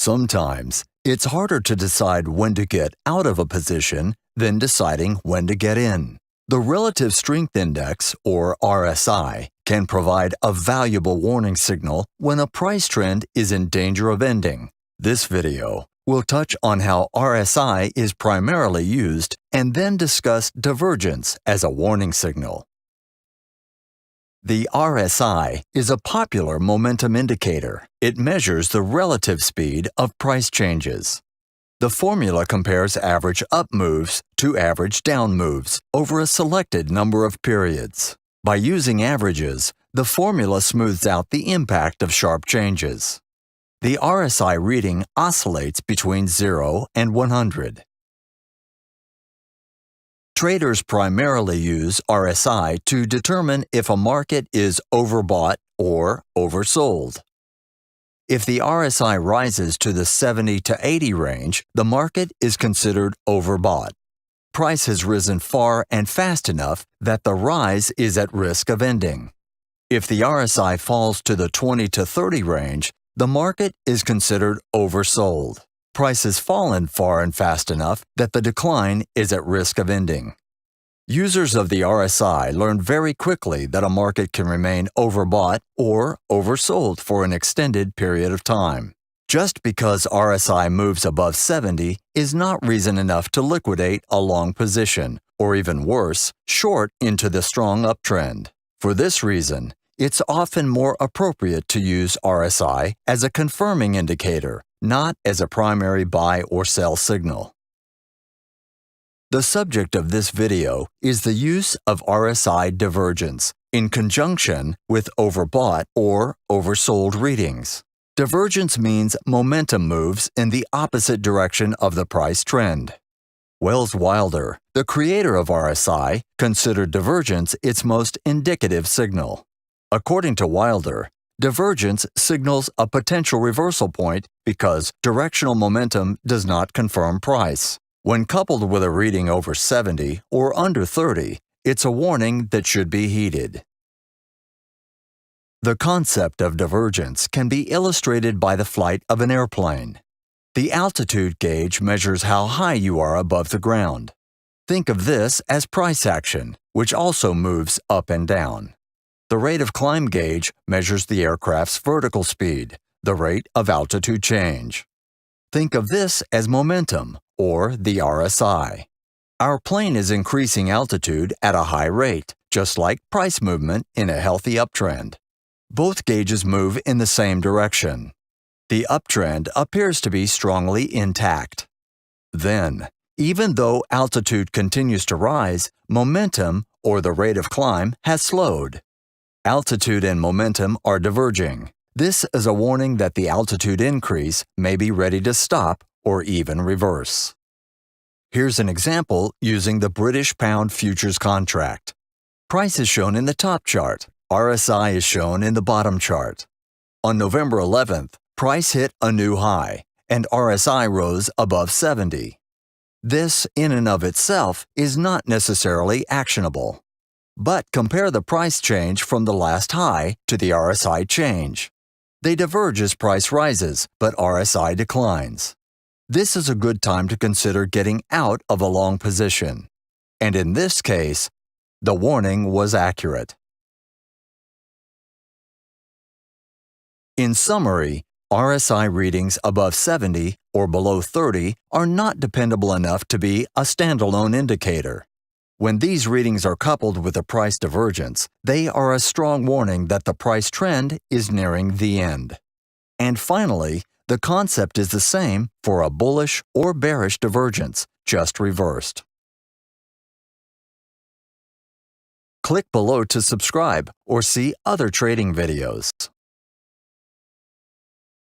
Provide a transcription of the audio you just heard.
Sometimes, it's harder to decide when to get out of a position than deciding when to get in. The Relative Strength Index, or RSI, can provide a valuable warning signal when a price trend is in danger of ending. This video will touch on how RSI is primarily used and then discuss divergence as a warning signal. The RSI is a popular momentum indicator. It measures the relative speed of price changes. The formula compares average up moves to average down moves over a selected number of periods. By using averages, the formula smooths out the impact of sharp changes. The RSI reading oscillates between 0 and 100. Traders primarily use RSI to determine if a market is overbought or oversold. If the RSI rises to the 70 to 80 range, the market is considered overbought. Price has risen far and fast enough that the rise is at risk of ending. If the RSI falls to the 20 to 30 range, the market is considered oversold. Price has fallen far and fast enough that the decline is at risk of ending. Users of the RSI learn very quickly that a market can remain overbought or oversold for an extended period of time. Just because RSI moves above 70 is not reason enough to liquidate a long position, or even worse, short into the strong uptrend. For this reason, it's often more appropriate to use RSI as a confirming indicator, not as a primary buy or sell signal. The subject of this video is the use of RSI divergence in conjunction with overbought or oversold readings. Divergence means momentum moves in the opposite direction of the price trend. Wells Wilder, the creator of RSI, considered divergence its most indicative signal. According to Wilder, divergence signals a potential reversal point because directional momentum does not confirm price. When coupled with a reading over 70 or under 30, it's a warning that should be heeded. The concept of divergence can be illustrated by the flight of an airplane. The altitude gauge measures how high you are above the ground. Think of this as price action, which also moves up and down. The rate of climb gauge measures the aircraft's vertical speed, the rate of altitude change. Think of this as momentum, or the RSI. Our plane is increasing altitude at a high rate, just like price movement in a healthy uptrend. Both gauges move in the same direction. The uptrend appears to be strongly intact. Then, even though altitude continues to rise, momentum, or the rate of climb, has slowed. Altitude and momentum are diverging. This is a warning that the altitude increase may be ready to stop or even reverse. Here's an example using the British Pound Futures contract. Price is shown in the top chart. RSI is shown in the bottom chart. On November 11th, price hit a new high, and RSI rose above 70. This, in and of itself, is not necessarily actionable. But compare the price change from the last high to the RSI change. They diverge as price rises, but RSI declines. This is a good time to consider getting out of a long position. And in this case, the warning was accurate. In summary, RSI readings above 70 or below 30 are not dependable enough to be a standalone indicator. When these readings are coupled with a price divergence, they are a strong warning that the price trend is nearing the end. And finally, the concept is the same for a bullish or bearish divergence, just reversed. Click below to subscribe or see other trading videos.